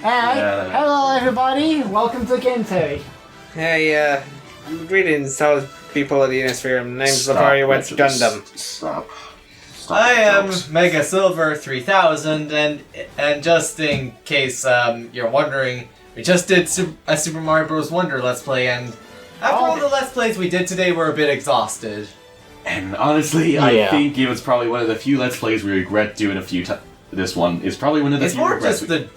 Hello everybody, welcome to Gentei. Hey, greetings, people of the Uniosphere. My name's Lucario X Gundam. Stop. I am Mega Silver 3000, and just in case you're wondering, we just did a Super Mario Bros. Wonder Let's Play, and after all the Let's Plays we did today, we're a bit exhausted. And honestly, I think it was probably one of the few Let's Plays we regret doing this one is probably one of the It's few more regrets just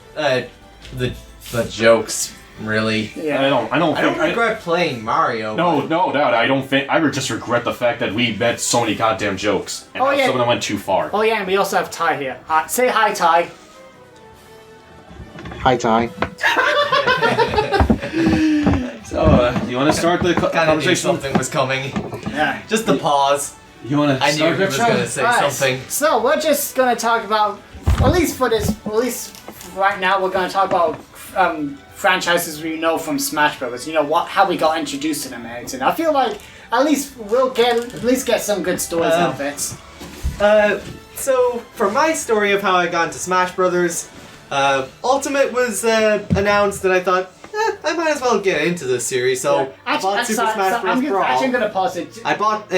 the jokes, really. Yeah. I don't regret playing Mario. No doubt. I don't think. I would just regret the fact that we met so many goddamn jokes and how some of them went too far. Oh yeah, and we also have Ty here. Say hi, Ty. Hi, Ty. So, you want to start the conversation? Something was coming. Yeah. Just the pause. You want to I knew he was going to say something. So we're just going to talk about, at least right now, we're going to talk about franchises we know from Smash Bros. You know how we got introduced to them and everything. I feel like at least we'll get some good stories out of it. So for my story of how I got into Smash Brothers, Ultimate was announced, and I thought, I might as well get into this series. So I bought Super Smash Bros. Brawl. I'm actually going to pause it. I bought.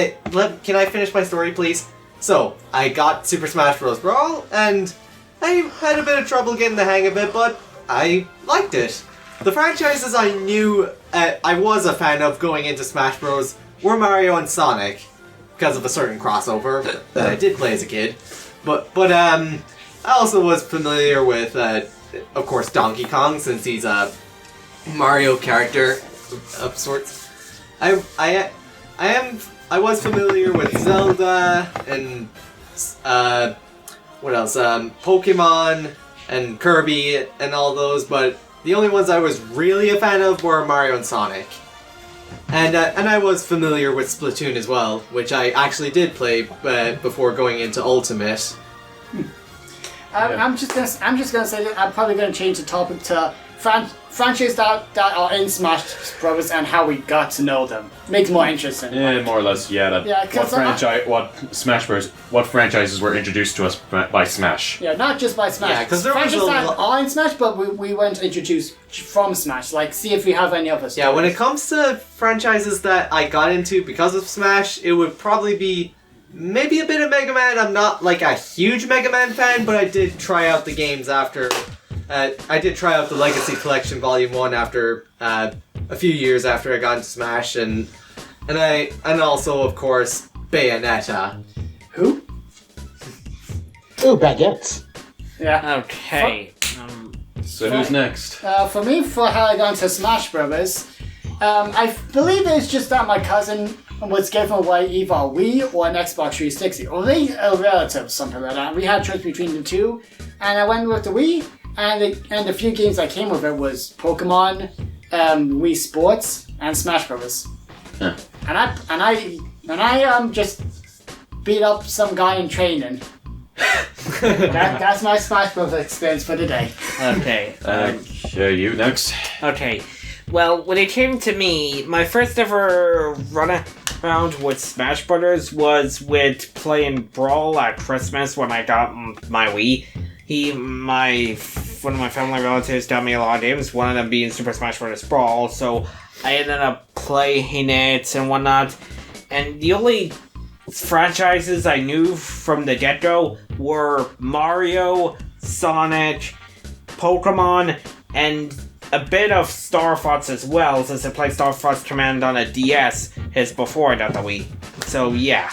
Can I finish my story, please? So I got Super Smash Bros. Brawl, and I had a bit of trouble getting the hang of it, but I liked it. The franchises I knew I was a fan of going into Smash Bros. Were Mario and Sonic, because of a certain crossover that I did play as a kid. But I also was familiar with, of course, Donkey Kong, since he's a Mario character of sorts. I was familiar with Zelda and what else? Pokemon and Kirby and all those, but the only ones I was really a fan of were Mario and Sonic. And I was familiar with Splatoon as well, which I actually did play before going into Ultimate. I'm just gonna say that I'm probably gonna change the topic to franchises that are in Smash Bros. And how we got to know them. Makes more interesting. Yeah, more or less. Yeah. What franchises were introduced to us by Smash? Yeah, not just by Smash. Yeah, because there was franchises are in Smash, but we weren't introduced from Smash. Like, see if we have any others. Yeah, when it comes to franchises that I got into because of Smash, it would probably be maybe a bit of Mega Man. I'm not like a huge Mega Man fan, but I did try out the games after. I did try out the Legacy Collection Volume 1 after a few years after I got into Smash, and also of course Bayonetta. Who? Ooh, baguettes. Yeah. Okay. So who's next? For me, for how I got into Smash Bros. I believe it's just that my cousin was given away either a Wii or an Xbox 360, or a relative, something like that. We had a choice between the two, and I went with the Wii. And the few games that came with it was Pokemon, Wii Sports, and Smash Bros. Huh. And I just beat up some guy in training. That's my Smash Bros. Experience for today. Okay. You next. Okay. Well, when it came to me, my first ever run around with Smash Brothers was with playing Brawl at Christmas when I got my Wii. One of my family relatives got me a lot of games, one of them being Super Smash Bros. Brawl, so I ended up playing it and whatnot. And the only franchises I knew from the get-go were Mario, Sonic, Pokemon, and a bit of Star Fox as well, since I played Star Fox Command on a DS before I got the Wii. So yeah.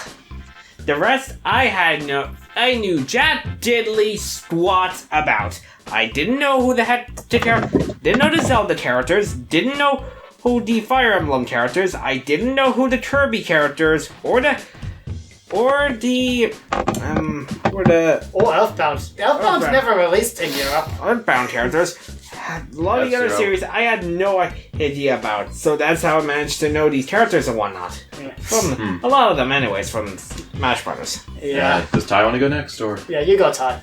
The rest I knew jack diddly squat about. I didn't know who the heck didn't know the Zelda characters, didn't know who the Fire Emblem characters, I didn't know who the Kirby characters, or Earthbound. Earthbound's never released in Europe. Earthbound characters. A lot of the other series I had no idea about, so that's how I managed to know these characters and whatnot. Yeah. From a lot of them, anyways, from Smash Brothers. Yeah. Does Ty want to go next, or? Yeah, you go, Ty.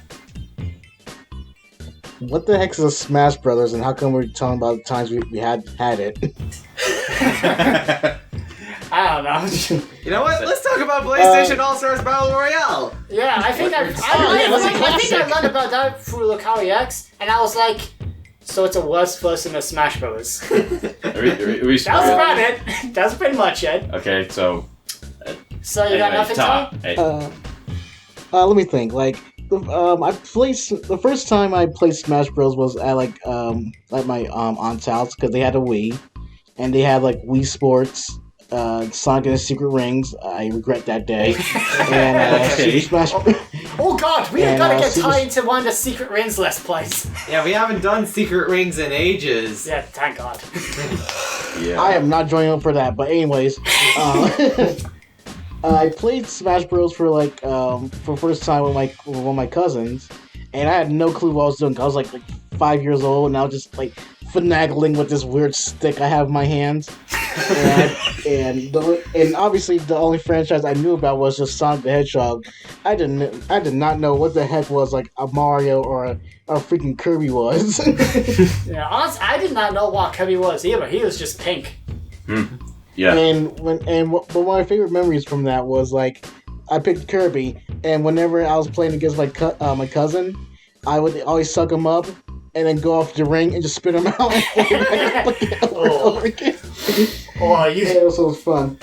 What the heck is a Smash Brothers, and how come we're talking about the times we had it? I don't know. You know what? Let's talk talk about PlayStation All-Stars Battle Royale. Yeah, I think I learned about that through Lucario X, and I was like, so it's a worse version of Smash Bros. That was about it. That's pretty much it. Okay, so... So you got nothing, Tom? Let me think. Like, the first time I played Smash Bros was at my aunt's house because they had a Wii, and they had like Wii Sports, Sonic and the Secret Rings. I regret that day. And Super Smash. Oh God, we have got to get tied into one of the Secret Rings Let's Plays. Yeah, we haven't done Secret Rings in ages. Yeah, thank God. Yeah. I am not joining up for that. But anyways, I played Smash Bros for for first time with one of my cousins, and I had no clue what I was doing. I was like 5 years old, and I was just like finagling with this weird stick I have in my hands. and obviously the only franchise I knew about was just Sonic the Hedgehog. I did not know what the heck was like a Mario or a freaking Kirby was. Yeah, honestly, I did not know what Kirby was either. He was just pink. Yeah. But one of my favorite memories from that was like I picked Kirby, and whenever I was playing against my cousin, I would always suck him up and then go off the ring and just spit him out and over again. Oh, you... Yeah, it was fun.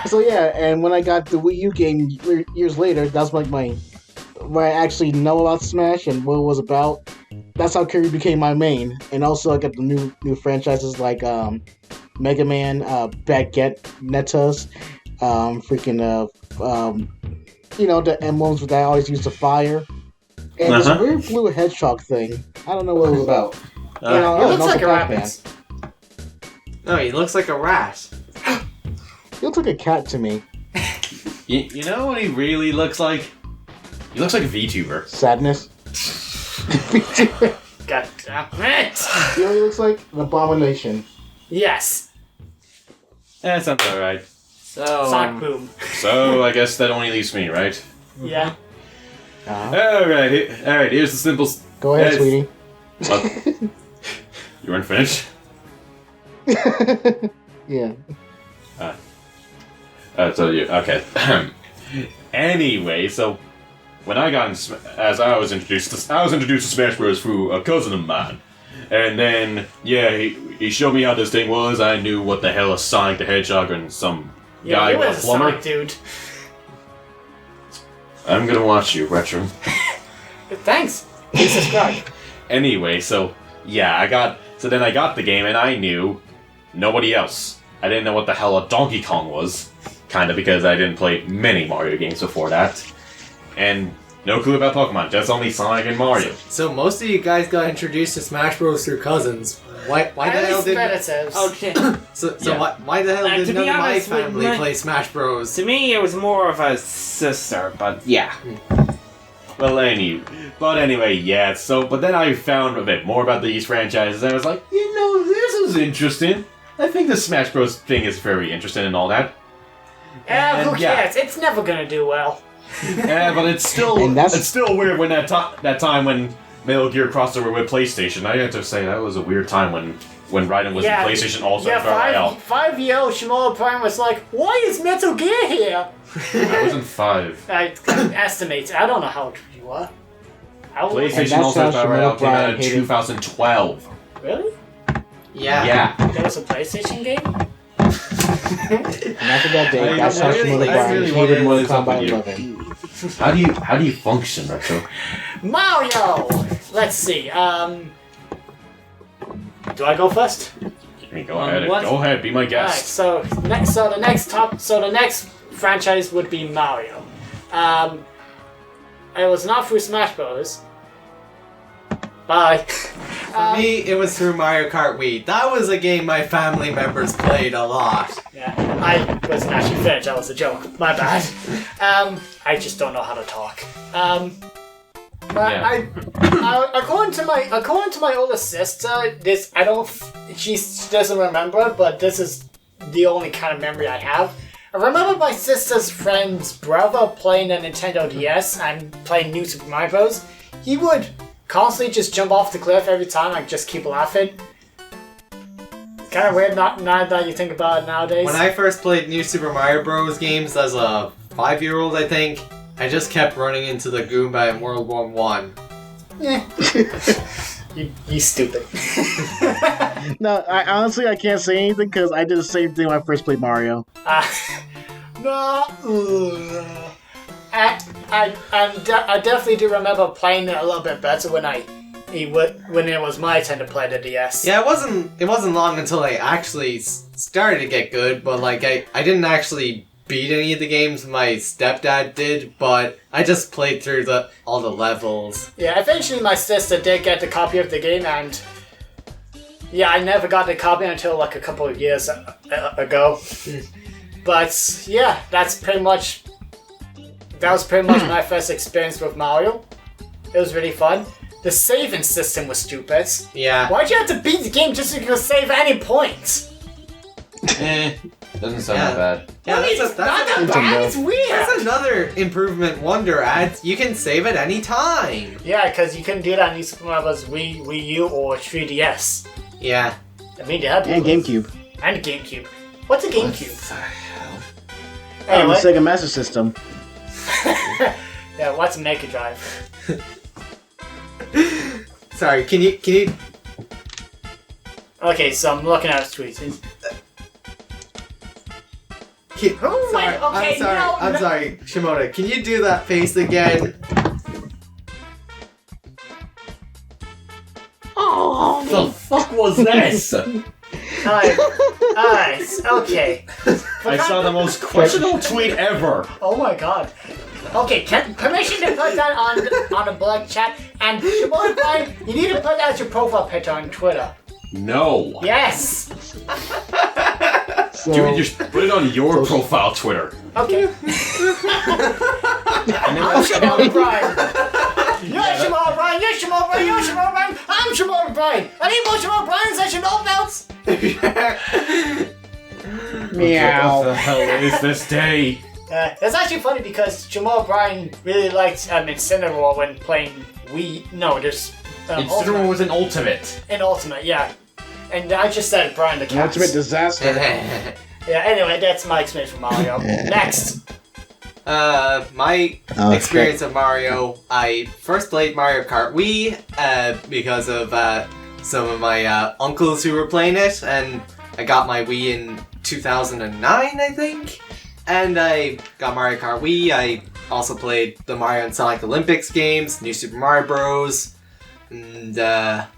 So yeah, and when I got the Wii U game years later, that's like where I actually know about Smash and what it was about. That's how Kirby became my main, and also I got the new franchises like Mega Man, Baguette Netas, the emblems that I always used to fire, and this weird blue hedgehog thing. I don't know what it was about. It looks like a rabbit. No, he looks like a rat. He looks like a cat to me. You know what he really looks like? He looks like a VTuber. Sadness. God damn it! You know what he looks like? An abomination. Yes. That sounds alright. So, Sonic Boom. So, I guess that only leaves me, right? Yeah. Alright, here's the simple... Go ahead, sweetie. You weren't finished? Yeah. Okay. Anyway, so... When I got I was introduced to Smash Bros. Through a cousin of mine. And then, yeah, he showed me how this thing was. I knew what the hell a Sonic the Hedgehog and some guy he with was a plumber. Sonic dude. I'm gonna watch you, Retro. Thanks. Please subscribe. Anyway, so yeah, I got the game and I knew nobody else. I didn't know what the hell a Donkey Kong was, kinda because I didn't play many Mario games before that. And no clue about Pokemon, just only Sonic and Mario. So most of you guys got introduced to Smash Bros. Through cousins. Why the hell did... relatives. okay. So Yeah. why the hell did to none be of my honest, family play Smash Bros? To me, it was more of a sister, but yeah. Well, anyway, yeah, but then I found a bit more about these franchises and I was like, this is interesting. I think the Smash Bros. Thing is very interesting and all that. Yeah, who And, yeah. cares? It's never gonna do well. Yeah, but it's still weird when that time when Metal Gear crossed over with PlayStation. I have to say that was a weird time when Raiden was in PlayStation also. Yeah, 5-year-old Shimoda Prime was like, why is Metal Gear here? I wasn't 5. I estimate. I don't know how old you are. PlayStation All-Stars Battle Royale came out in 2012. Really? Yeah. There was a PlayStation game? And after that day, that's how Shimoda Brian really hated wondering what Mortal is up with Kombat you. 11. How do you function, Retro? Mario! Let's see, do I go first? Go ahead, be my Alright, guest. so the next franchise would be Mario. It was not through Smash Bros. Bye. For me, it was through Mario Kart Wii. That was a game my family members played a lot. Yeah, I wasn't actually finished. That was a joke. My bad. I just don't know how to talk. According to my older sister, she doesn't remember, but this is the only kind of memory I have. I remember my sister's friend's brother playing a Nintendo DS and playing New Super Mario Bros. He would constantly just jump off the cliff every time. I just keep laughing. kind of weird now that you think about it nowadays. When I first played New Super Mario Bros. Games as a 5-year-old, I think, I just kept running into the Goomba in World War One. You stupid. No, I can't say anything because I did the same thing when I first played Mario. No. I definitely do remember playing it a little bit better when it was my turn to play the DS. Yeah, it wasn't long until I actually started to get good, but like I didn't actually beat any of the games my stepdad did, but I just played through all the levels. Yeah, eventually my sister did get the copy of the game, and yeah, I never got the copy until like a couple of years ago. But yeah, that was pretty much my first experience with Mario. It was really fun. The saving system was stupid. Yeah. Why'd you have to beat the game just so you could save at any point? Doesn't sound that bad. Yeah, It's that's not that bad, it's weird. That's another improvement Wonder adds. You can save at any time. Yeah, because you couldn't do that on New Super Mario Bros. Wii U or 3DS. Yeah. I mean, they had And GameCube. And GameCube. What's a GameCube? What the hell? And the Anyway. Sega Master System. Yeah, what's a Mega Drive? Sorry, can you? Okay, so I'm looking at his tweets. Oh, sorry, wait, okay, I'm sorry. no, I'm no. sorry, Shimoda. Can you do that face again? What the fuck was this? Alright, okay. I saw the most questionable tweet ever. Oh my god. Okay, permission to put that on a blood chat, and Shimon Brian, you need to put that as your profile picture on Twitter. No. Yes! So, Dude, you should put it on your profile Twitter. Okay. I'm Shimon Brian. You're Shimon Brian, you're Shimon Brian, you're Shimon Brian, I'm Shimon Brian. I need more Shimon Brians I should know about. meow. What the hell is this day? It's actually funny because Jamal Bryan really liked Incineroar when playing Wii. No, there's Incineroar Ultimate. was an ultimate. In Ultimate, yeah. And I just said Brian the cat. Ultimate disaster. Yeah. Anyway, that's my experience for Mario. Next. My experience of Mario, I first played Mario Kart Wii because of some of my uncles who were playing it, and I got my Wii in 2009, I think. And I got Mario Kart Wii. I also played the Mario and Sonic Olympics games, New Super Mario Bros. And, yeah.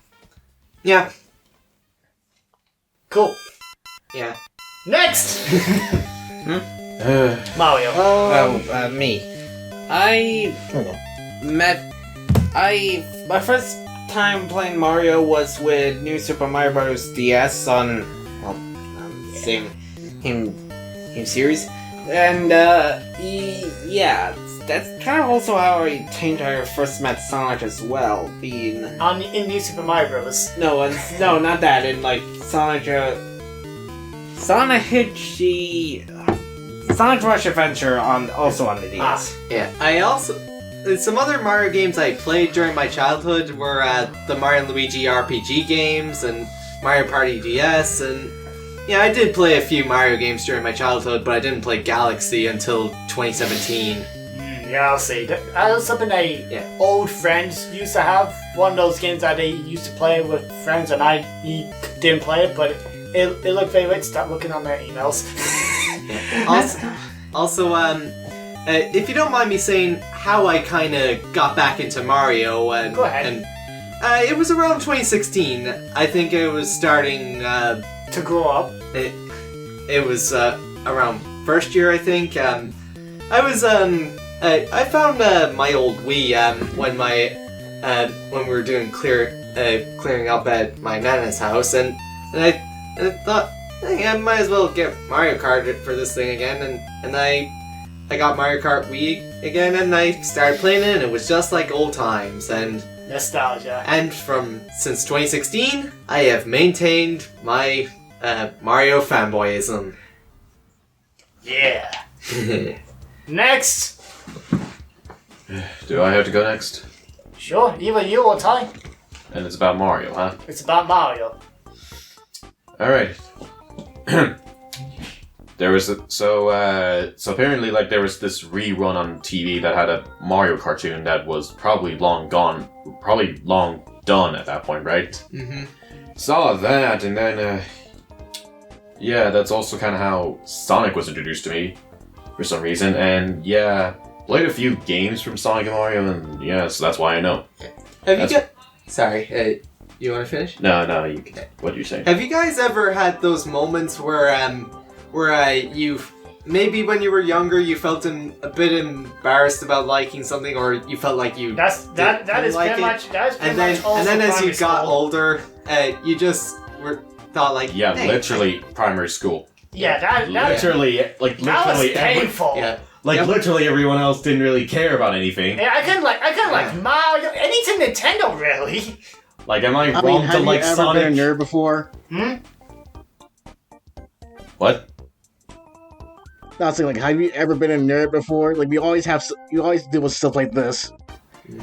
Cool. Yeah. Next! Mario. Me. My first time playing Mario was with New Super Mario Bros. DS on same series, and yeah, that's kind of also how I first met Sonic as well. Being In New Super Mario Bros. no, not that. In like Sonic Rush Adventure on the DS. Yeah. I also... Some other Mario games I played during my childhood were the Mario and Luigi RPG games and Mario Party DS, and yeah, I did play a few Mario games during my childhood, but I didn't play Galaxy until 2017. Yeah, I'll see. That was something old friends used to have. One of those games that they used to play with friends, and I didn't play it, but it looked very weird. Start looking on their emails. Also, if you don't mind me saying how I kind of got back into Mario, Go ahead. And it was around 2016. I think it was starting To grow up. It was around first year, I think. I found my old Wii when we were doing clearing up at my nana's house, and I thought, hey, I might as well get Mario Kart for this thing again, and I got Mario Kart Wii again, and I started playing it, and it was just like old times, and Nostalgia. And since 2016, I have maintained my Mario fanboyism. Yeah. Next. Do I have to go next? Sure, either you or Ty. And it's about Mario, huh? It's about Mario. All right. There was so apparently like there was this rerun on TV that had a Mario cartoon that was probably long gone, probably long done at that point, right? Mm-hmm. Saw that, and then yeah, that's also kind of how Sonic was introduced to me for some reason, and yeah, played a few games from Sonic and Mario, and yeah, so that's why I know. Sorry, you want to finish? No, you. What are you saying? Have you guys ever had those moments where you maybe when you were younger you felt a bit embarrassed about liking something, or you felt like you That is like pretty it, much and then as you got older, you just thought like Yeah, hey, literally primary school. Yeah, that Literally, like that was literally painful. yeah. Like Yep. literally everyone else didn't really care about anything. Yeah, I couldn't like Mario, anything Nintendo really. Like, am I I wrong mean, to have you like ever Sonic? been a nerd before? What? No, I'm saying, like, have you ever been a nerd before? Like, you always deal with stuff like this.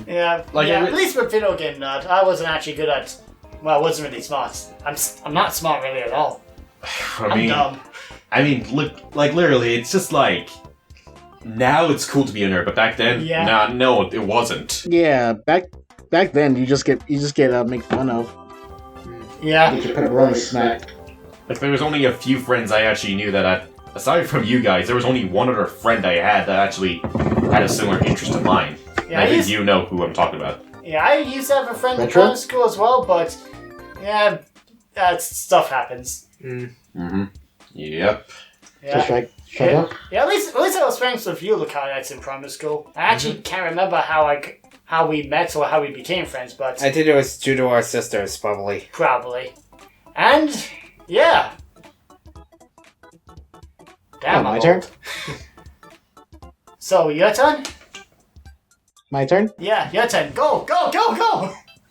Yeah, Like, yeah. I At least with video game nerd, I wasn't actually good at. Well, I wasn't really smart. I'm not smart really at all. I'm dumb. I mean, like literally, it's just like now it's cool to be a nerd, but back then, Yeah. no, it wasn't. Yeah, back then you just get made fun of. Yeah. Get your pepperoni smacked. Like there was only a few friends I actually knew that, aside from you guys, there was only one other friend I had that actually had a similar interest of mine. Yeah, And I think you know who I'm talking about. Yeah, I used to have a friend in Retro? primary school as well, but yeah, stuff happens. Mm-hmm. Yep. Yeah. Just shut up. Yeah, at least I was friends with you, Lucario X, in primary school. I actually can't remember how we met or how we became friends, but I think it was due to our sisters, probably. probably. And yeah. Damn, my I'm turn? old. So your turn? My turn? Yeah, your turn. Go!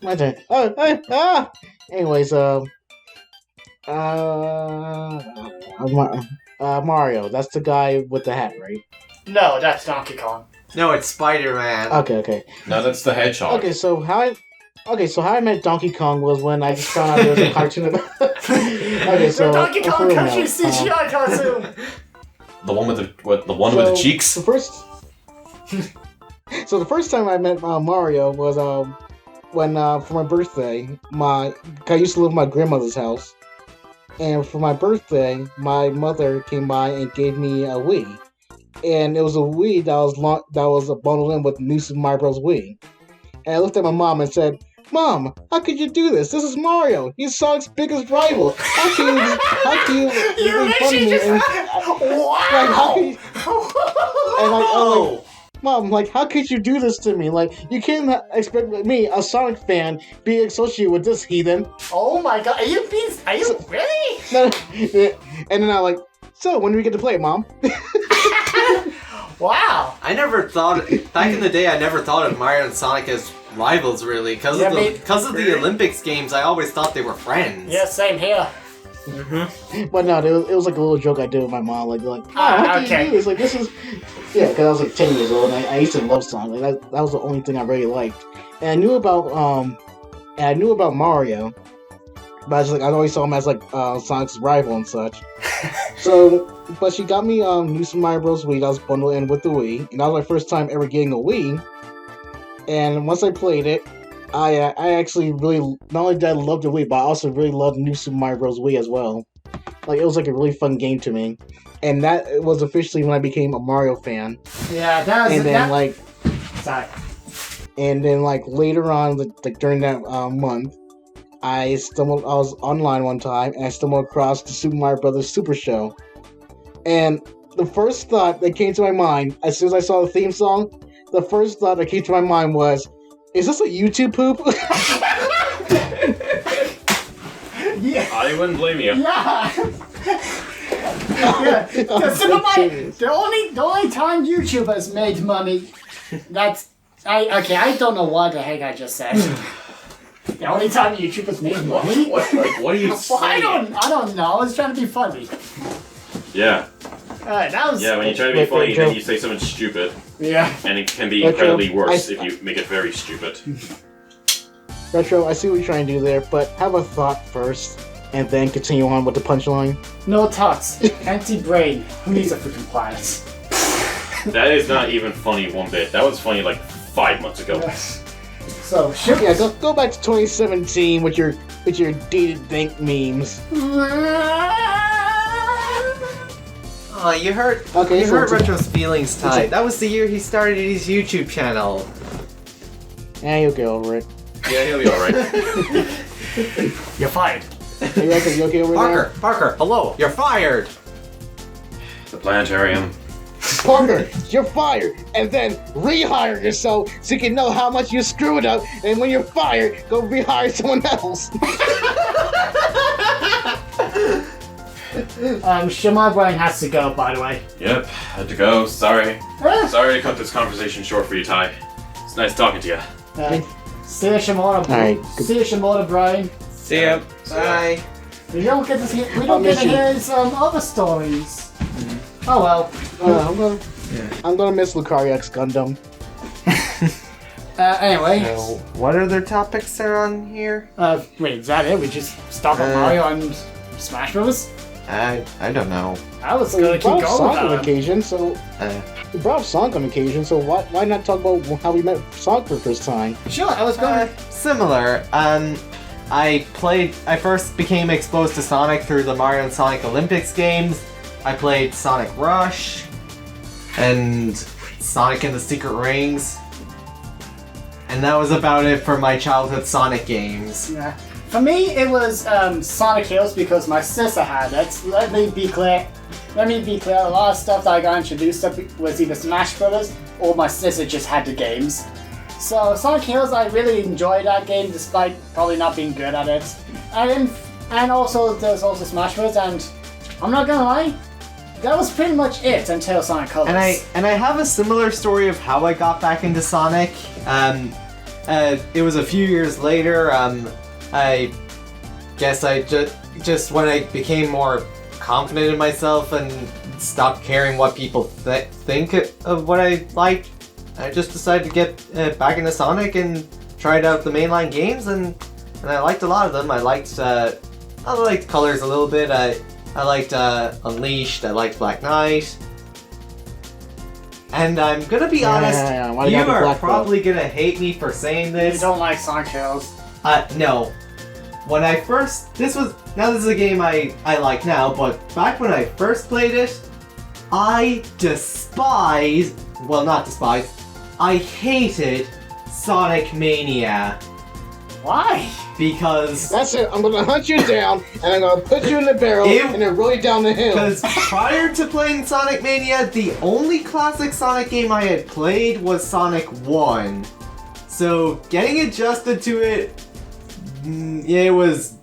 My turn. Anyways, Mario. That's the guy with the hat, right? No, that's Donkey Kong. No, it's Spider-Man. Okay. No, that's the hedgehog. Okay, so how I met Donkey Kong was when I just found out there was a cartoon about. Okay, so The Donkey for Kong real Country now, CGI cartoon. The one with the cheeks. The first time I met Mario was when for my birthday, I used to live at my grandmother's house, and for my birthday, my mother came by and gave me a Wii, and it was a Wii that was bundled in with New Super Mario Bros. Wii, and I looked at my mom and said, "Mom, how could you do this? This is Mario. He's Sonic's biggest rival. How can you You make fun of literally me?" just... And, like, how Wow! can you, and like, I'm like, Mom, like, how could you do this to me? Like, you can't expect me, a Sonic fan, be associated with this heathen. Oh my god, are you really? No, and then I'm like, so when do we get to play it, Mom? Wow. I never thought back in the day. I never thought of Mario and Sonic as rivals, really, because Yeah, of me- the Olympics games. I always thought they were friends. Yeah, same here. But no, it was like a little joke I did with my mom, like, Mom, how can okay. you do this? Like, this is, yeah, because I was like 10 years old, and I used to love Sonic. Like, that was the only thing I really liked. And I knew about Mario, but I was like, I always saw him as like Sonic's rival and such. So, but she got me New Super Mario Bros. Wii that was bundled in with the Wii, and that was my first time ever getting a Wii. And once I played it, I actually really, not only did I love the Wii, but I also really loved New Super Mario Bros. Wii as well. Like, it was like a really fun game to me. And that was officially when I became a Mario fan. Yeah, that was... And then, like... Sorry. And then, like, later on, like, during that month, I was online one time, and I stumbled across the Super Mario Brothers Super Show. And the first thought that came to my mind, as soon as I saw the theme song, the first thought that came to my mind was, is this a YouTube poop? Yeah. I wouldn't blame you. Yeah. Yeah. The only time YouTube has made money, I don't know what the heck I just said. The only time YouTube has made money? What are you saying? Well, I don't know. I was trying to be funny. Yeah. Alright, that was... Yeah, when you try to be funny, then you say something stupid. Yeah. And it can be Retro, incredibly worse if you make it very stupid. Retro, I see what you're trying to do there, but have a thought first. and then continue on with the punchline. No thoughts. Empty brain. Who needs a freaking planet? That is not even funny one bit. That was funny like 5 months ago. So, shoot. Yeah, go back to 2017 with your dated think memes. Oh, you hurt. Okay, you so hurt it's- Retro's feelings, Ty. That was the year he started his YouTube channel. Yeah, you'll get over it. Yeah, he'll be alright. You're fired. Hey, Rex, you okay over there? Parker, hello. You're fired. The planetarium. Parker, you're fired, and then rehire yourself so you can know how much you screwed up, and when you're fired, go rehire someone else. Shamar Brian has to go, by the way. Yep, had to go. Sorry. Sorry to cut this conversation short for you, Ty. It's nice talking to you. See you, Shimona. Alright. See you, Shimona Brian. See ya. Bye. We don't get to see. We don't get to hear his other stories. Oh well. I'm gonna miss Lucario X Gundam. Anyway. So, what other topics are on here? Wait, is that it? We just stop at Mario and Smash Bros. I don't know. I was gonna keep going with Sonic on that. occasion, so we brought up Sonic on occasion. So why not talk about how we met Sonic for the first time? Sure, I was going. Similar. I first became exposed to Sonic through the Mario and Sonic Olympics games. I played Sonic Rush and Sonic and the Secret Rings. And that was about it for my childhood Sonic games. Yeah. For me, it was Sonic Heroes because my sister had it. Let me be clear. A lot of stuff that I got introduced to was either Smash Brothers or my sister just had the games. So Sonic Heroes, I really enjoyed that game despite probably not being good at it. And also there's also Smash Bros. And I'm not gonna lie, that was pretty much it until Sonic Colors. And I have a similar story of how I got back into Sonic. It was a few years later. I guess I just when I became more confident in myself and stopped caring what people think of what I like, I just decided to get back into Sonic and tried out the mainline games, and I liked a lot of them. I liked Colors a little bit. I liked Unleashed. I liked Black Knight. And I'm gonna be honest, Why you you gotta be are Black probably gonna hate me for saying You this. don't like Sonic Heroes. No. When I first, this is a game I like now, but back when I first played it, I hated Sonic Mania. Why? Because That's it. I'm gonna hunt you down, and I'm gonna put you in the barrel, and then roll you down the hill. prior to playing Sonic Mania, the only classic Sonic game I had played was Sonic 1. So getting adjusted to it, it was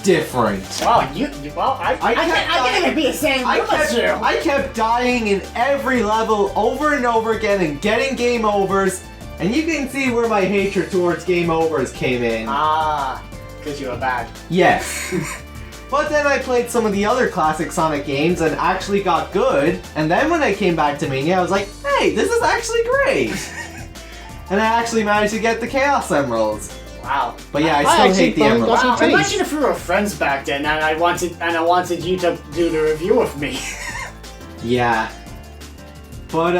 different. Wow, I can't even be the same I room as you. kept dying in every level over and over again and getting game overs, and you can see where my hatred towards game overs came in. Because you were bad. Yes. But then I played some of the other classic Sonic games and actually got good, and then when I came back to Mania, I was like, hey, this is actually great! And I actually managed to get the Chaos Emeralds. Wow. But yeah, I still hate the Emeralds. Wow, Taste. imagine if we were friends back then and I wanted you to do the review with me. Yeah. But,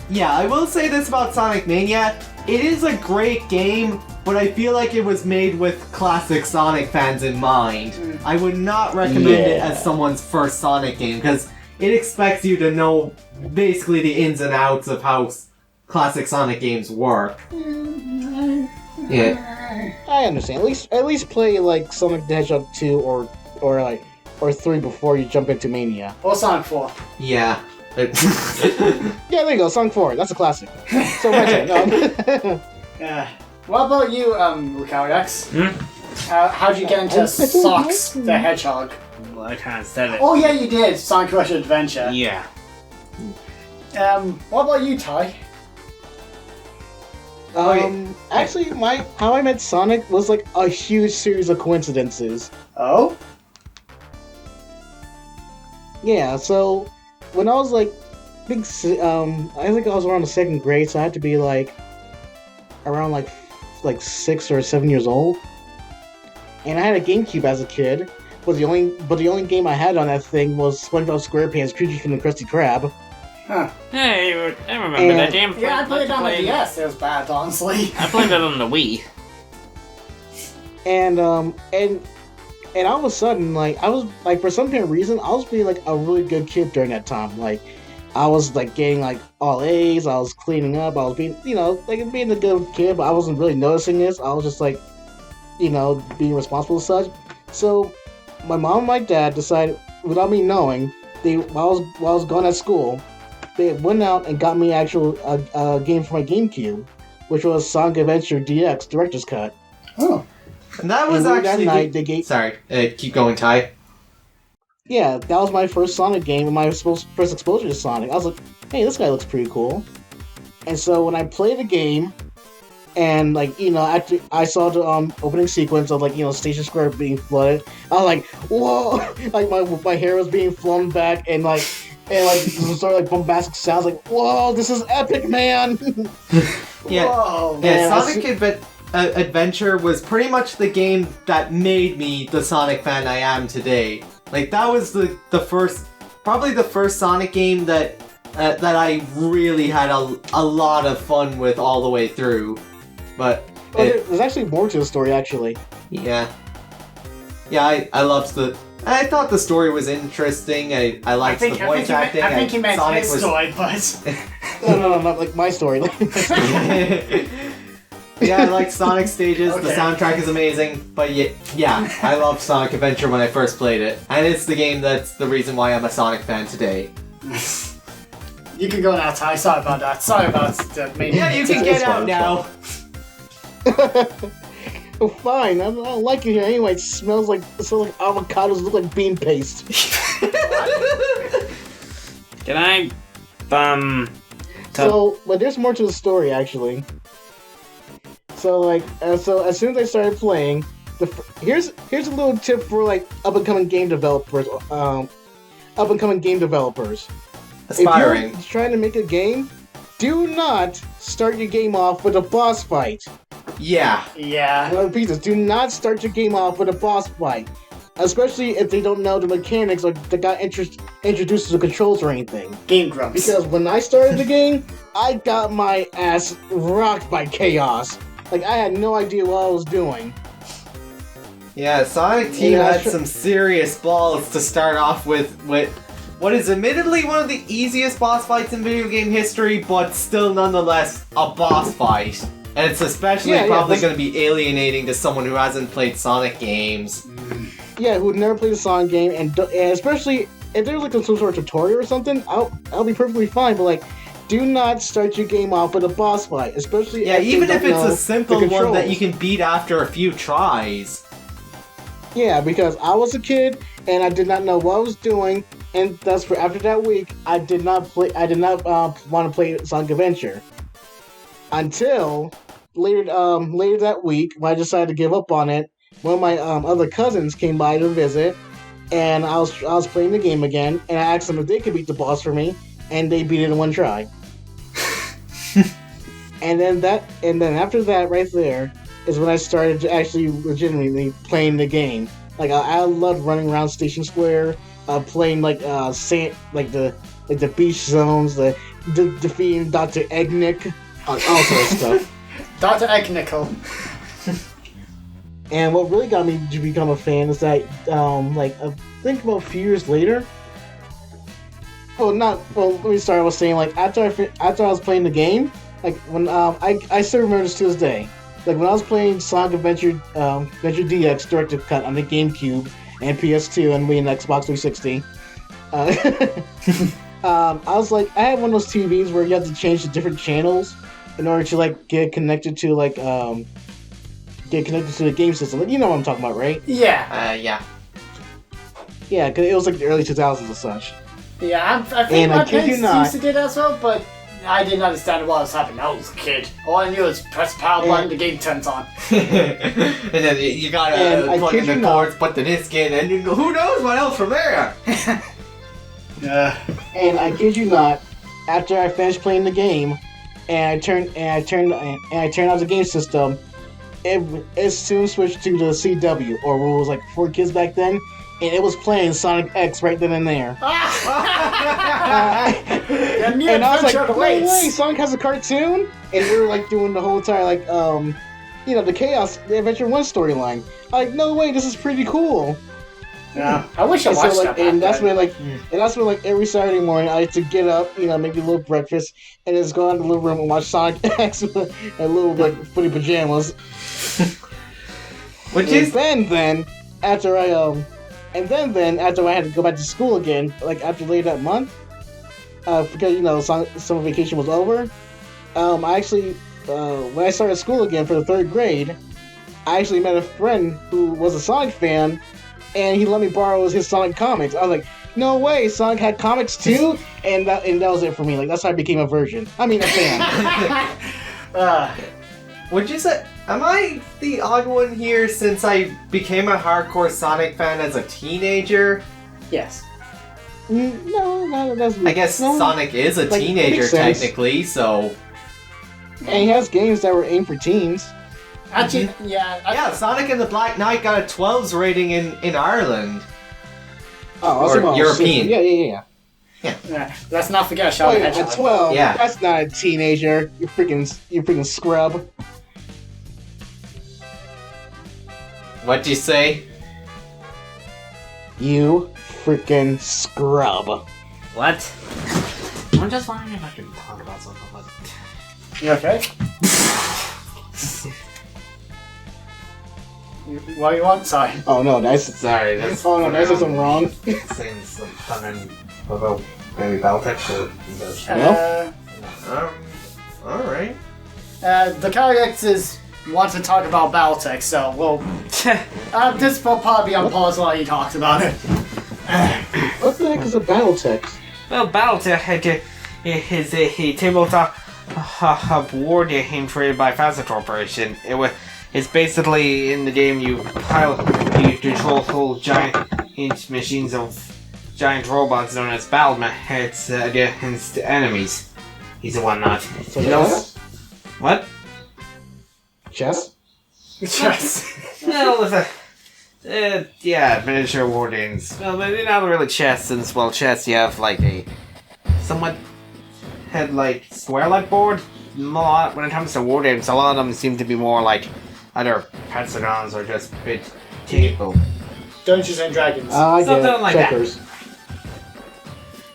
yeah, I will say this about Sonic Mania. It is a great game, but I feel like it was made with classic Sonic fans in mind. I would not recommend it as someone's first Sonic game, because it expects you to know basically the ins and outs of how classic Sonic games work. Yeah. I understand. At least play like Sonic the Hedgehog 2 or 3 before you jump into Mania. Or Sonic 4. Yeah. Yeah, there you go. Sonic 4. That's a classic. So my turn. What about you, Lucario X? How'd you get into Socks the Hedgehog? Well, I kind of said it. Oh yeah, you did. Sonic Rush Adventure. Yeah. What about you, Ty? Actually, how I met Sonic was like a huge series of coincidences. Oh? Yeah, so when I was like I think I was around the second grade, so I had to be like around like 6 or 7 years old. and I had a GameCube as a kid. But the only game I had on that thing was SpongeBob SquarePants: Creatures from the Krusty Krab. Huh. Hey, I remember that game. Yeah, I played it on the DS. It was bad, honestly. I played it on the Wii. And all of a sudden, like, I was like, for some kind of reason, I was being like a really good kid during that time. Like, I was like getting like all A's. I was cleaning up. I was being, like being a good kid, but I wasn't really noticing this. I was just like, being responsible as such. So, my mom and my dad decided, without me knowing, while I was gone at school, they went out and got me actual game for my GameCube, which was Sonic Adventure DX Director's Cut. Oh. And that was and actually... that night, they gave... Sorry, keep going, Ty. Yeah, that was my first Sonic game and my first exposure to Sonic. I was like, hey, this guy looks pretty cool. And so when I played the game, and like, after I saw the opening sequence of like, Station Square being flooded, I was like, whoa! Like my hair was being flown back and sort of like bombastic sounds like, whoa, this is epic, man! Yeah, Whoa. yeah. Sonic Adventure was pretty much the game that made me the Sonic fan I am today. Like, that was the first, probably the first Sonic game that I really had a lot of fun with all the way through. But there's actually more to the story, actually. Yeah. Yeah, I thought the story was interesting. I liked the voice acting. I think he meant Sonic his was... story, but... No, not like my story. Yeah, I like Sonic stages. Okay. The soundtrack is amazing. But yeah, I loved Sonic Adventure when I first played it. And it's the game that's the reason why I'm a Sonic fan today. You can go now, Ty. Sorry about that. Sorry about the main... Yeah, you can get out now. Fine, I don't like it here anyway. It smells like avocados look like bean paste. Can I, but there's more to the story, actually. So as soon as I started playing, here's a little tip for like up and coming game developers. Aspiring. If you're trying to make a game, do not start your game off with a boss fight. Yeah. Yeah. I repeat this, do not start your game off with a boss fight. Especially if they don't know the mechanics or they got introduced to the controls or anything. Game grumps. Because when I started the game, I got my ass rocked by chaos. Like, I had no idea what I was doing. Yeah, Sonic Team had some serious balls to start off with what is admittedly one of the easiest boss fights in video game history, but still nonetheless a boss fight. And it's especially probably going to be alienating to someone who hasn't played Sonic games. Yeah, who never played a Sonic game, and especially if there's like some sort of tutorial or something, I'll be perfectly fine. But like, do not start your game off with a boss fight, especially even if it's a simple one that you can beat after a few tries. Yeah, because I was a kid and I did not know what I was doing, and thus for after that week, I did not want to play Sonic Adventure until later that week when I decided to give up on it. One of my other cousins came by to visit, and I was playing the game again, and I asked them if they could beat the boss for me, and they beat it in one try. and then after that, right there, is when I started to actually legitimately playing the game. Like I loved running around Station Square, playing like the beach zones, the defeating Dr. Eggnick, all sorts of stuff. Dr. Eggnickel. And what really got me to become a fan is that, I think about a few years later. Let me start. I was saying, like, after I was playing the game, like when I still remember this to this day. Like when I was playing Sonic Adventure DX Director's Cut on the GameCube and PS2 and Wii and Xbox 360. I was like, I had one of those TVs where you have to change the different channels in order to like get connected to the game system. Like, you know what I'm talking about, right? Yeah. Yeah. Yeah, because it was like the early 2000s and such. Yeah, I think my parents used to do that as well, but I didn't understand what was happening. I was a kid. All I knew was press power button, the game turns on. And then you gotta plug in the cords, put the disc in, and who knows what else from there. And I kid you not, after I finished playing the game, and I turned out the game system, it soon switched to the CW, or what was like for kids back then, and it was playing Sonic X right then and there. And I was like, no way, Sonic has a cartoon? And we were like doing the whole entire like the Adventure 1 storyline. I'm like, no way, this is pretty cool. Yeah, I wish I watched that. And that's when every Saturday morning I had to get up, make a little breakfast, and just go out in the living room and watch Sonic X with a little like footy pajamas. Then after I had to go back to school again, like after later that month, because summer vacation was over, I actually when I started school again for the 3rd grade, I actually met a friend who was a Sonic fan. And he let me borrow his Sonic comics. I was like, no way, Sonic had comics too? And that was it for me. Like, that's how I became a fan. Would you say, am I the odd one here since I became a hardcore Sonic fan as a teenager? Yes. No, that's... I guess no, Sonic is a teenager technically, so... And he has games that were aimed for teens. Actually, yeah, Sonic and the Black Knight got a 12s rating in Ireland. Or European. Yeah. Let's not forget Shadow the Hedgehog. 12. Yeah. That's not a teenager. You freaking scrub. What'd you say? You freaking scrub. What? I'm just wondering if I can talk about something like that. You okay? What you want? Sorry. Oh no, that's Sorry. That's did I say something wrong? Saying something about maybe Battletech or Alright. Lucario X wants to talk about Battletech, so we'll... this will probably be on pause while he talks about it. What the heck is a Battletech? Well, Battletech is a tabletop war game created by Facet Corporation. It's basically in the game you control whole giant machines of giant robots known as battlemechs against enemies. He's and whatnot. So chess? What? Chess? Yes. Well, miniature war games. Well, they're not really chess, since, chess you have like a somewhat square-like board. When it comes to war games, a lot of them seem to be more like either hexagons or just bit table. Dungeons and Dragons. Something like checkers.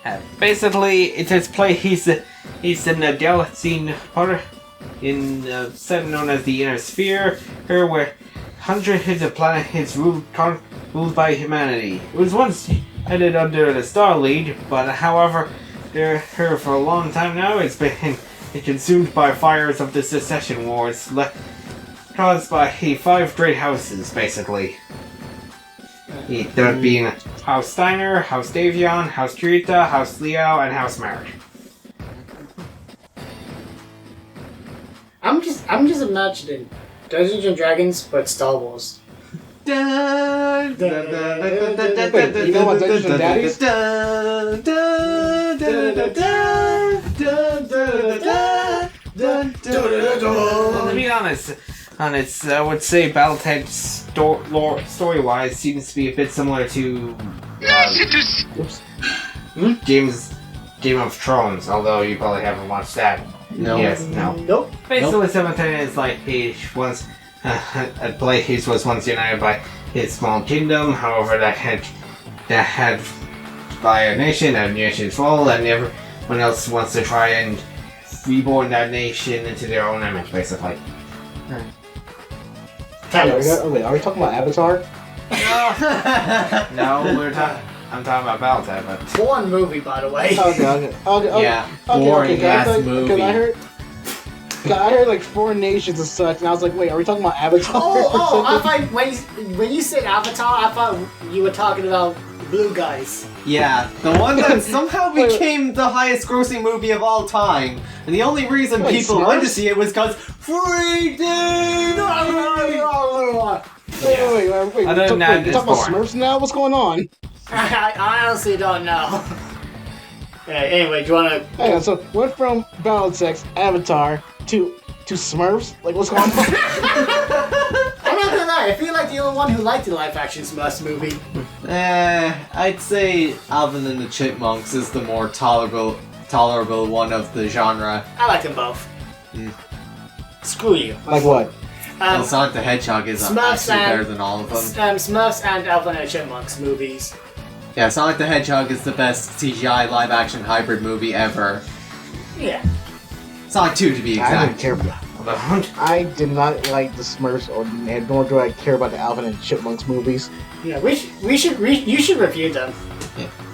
That. Basically, it is play. He's in the Delcine part in a set known as the Inner Sphere, where hundreds of planets ruled by humanity. It was once headed under the Star League, but however, here for a long time now, it's been consumed by fires of the Secession Wars. Caused by 5 great houses, basically. There being House Steiner, House Davion, House Kirita, House Leo, and House Merrick. I'm just imagining Dungeons and Dragons, but Star Wars. Wait, you know what Dungeons and Daddies? Well, to be honest, I would say Battletech story-wise seems to be a bit similar to Game of Thrones, although you probably haven't watched that. No. Yes, no. Nope. Basically, 17 is like he was he was once united by his small kingdom. However, that had by a nation, that nation's fall, and everyone else wants to try and reborn that nation into their own image, basically. Wait, are we talking about Avatar? No, I'm talking about Battletech, but... Born movie, by the way. Okay. Yeah, boring ass movie. Because I heard like 4 nations and such, and I was like, wait, are we talking about Avatar? I thought when you said Avatar, I thought you were talking about Blue Guys. Yeah, the one that somehow became the highest grossing movie of all time. And the only reason people went to see it was because freaking... Wait. Other than that, We're talking about Smurfs now? What's going on? I honestly don't know. Anyway, do you want to... Hang on, so went from Battletech, Avatar, to Smurfs? Like, what's going on? I feel like the only one who liked the live-action Smurfs movie. I'd say Alvin and the Chipmunks is the more tolerable one of the genre. I like them both. Screw you. Like what? Well, Sonic the Hedgehog is Smurfs actually and- better than all of them. Smurfs and Alvin and the Chipmunks movies. Yeah, Sonic the Hedgehog is the best CGI live-action hybrid movie ever. Yeah. Sonic 2 to be I didn't exact. care about. I did not like the Smurfs, nor do I care about the Alvin and Chipmunks movies. Yeah, you should review them.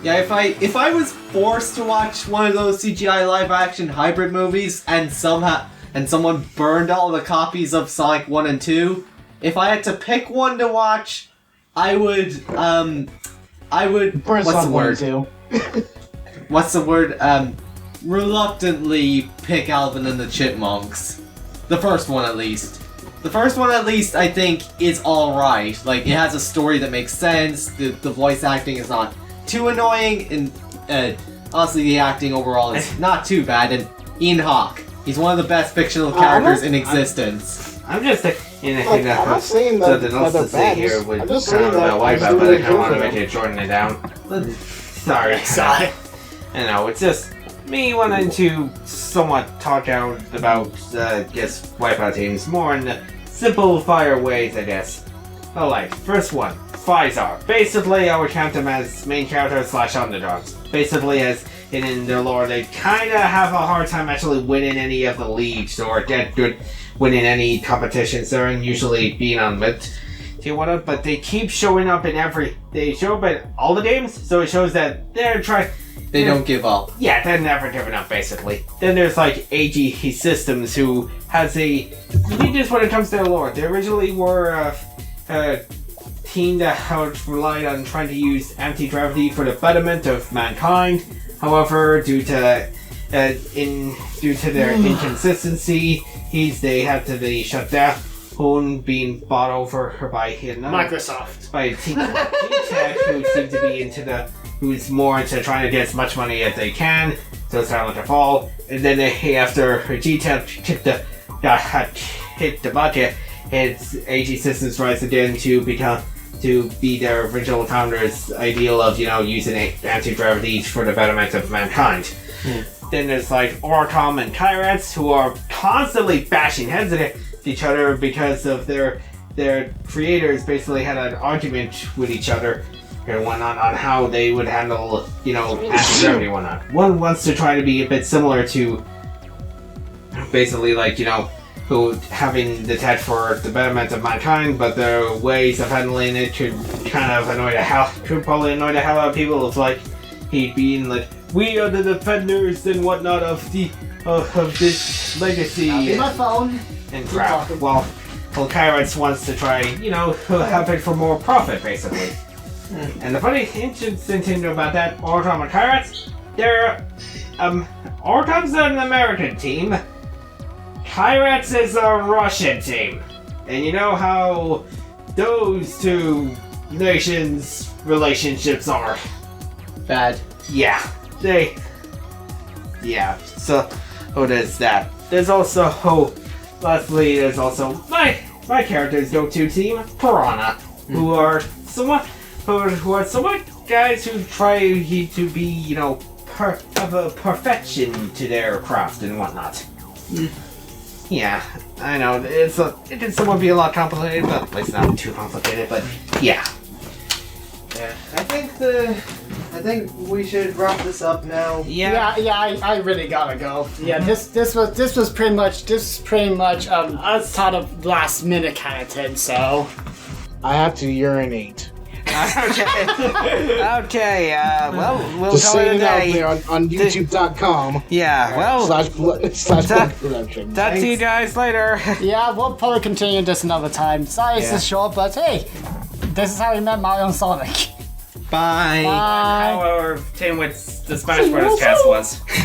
Yeah, if I was forced to watch one of those CGI live-action hybrid movies and someone burned all the copies of Sonic 1 and 2, if I had to pick one to watch, I would Burn what's the Sonic 1 word? and 2. What's the word? Reluctantly pick Alvin and the Chipmunks. The first one at least. The first one at least I think is alright. Like, it has a story that makes sense, the voice acting is not too annoying, and honestly the acting overall is not too bad, and Ian Hawke, he's one of the best fictional characters in existence. I'm just thinking I'm not saying that something else they're to say bad. here with I'm just saying that about I just Wipeout, but really I kind of want to care make for it shorten it down. Sorry. Sorry. I know, it's just me wanting to somewhat talk out about, guess, Wipeout teams more in the simple fire ways, I guess. Alright, first one, Physar. Basically, I would count them as main characters / underdogs. Basically, as in their lore, they kinda have a hard time actually winning any of the leagues or get good winning any competitions. They're usually being on mid to one, but they keep showing up they show up in all the games, so it shows that they're trying. They don't give up. Yeah, they're never giving up, basically. Then there's, like, AG Systems, who has a uniqueness when it comes to their lore. They originally were a team that had relied on trying to use anti-gravity for the betterment of mankind. However, due to their inconsistency, they had to be shut down, being bought over by Microsoft. by a team called G-Tech, who seemed to be who's more into trying to get as much money as they can, so it's starting to fall. And then after G-Tech hit the bucket, it's AG Systems rise again to be their original founders' ideal of, using anti-gravity for the betterment of mankind. Then there's like Orcom and Kyrats, who are constantly bashing heads at each other because of their creators basically had an argument with each other and whatnot on how they would handle, anti-gravity and whatnot. One wants to try to be a bit similar to basically who having the tech for the betterment of mankind, but their ways of handling it could probably annoy the hell out of people. It's like he being like, we are the defenders and whatnot of this legacy. Be my phone. And crap. Well, Kyrats wants to try, have it for more profit, basically. And the funny interesting thing about that, Orcom and Kyrats, Orcom's an American team. Kyrats is a Russian team. And you know how those two nations' relationships are. Bad. Yeah. So, there's that. There's also, lastly, there's also my character's go-to team, Piranha, who are somewhat guys who try to be, have a perfection to their craft and whatnot. Yeah, I know, it can somewhat be a lot complicated, but it's not too complicated, but yeah. Yeah, I think we should wrap this up now. Yeah, I really gotta go. Yeah, this was pretty much thought of last minute kind of thing, so I have to urinate. Okay, well, we'll Just call it a saying it out day. there on YouTube.com. Yeah, well, // Blood production. talk to you guys later. yeah, we'll probably continue this another time. Sorry it's short, but hey, this is how we met Mario and Sonic. Bye. Bye. How our team with the Smash Brothers cast was.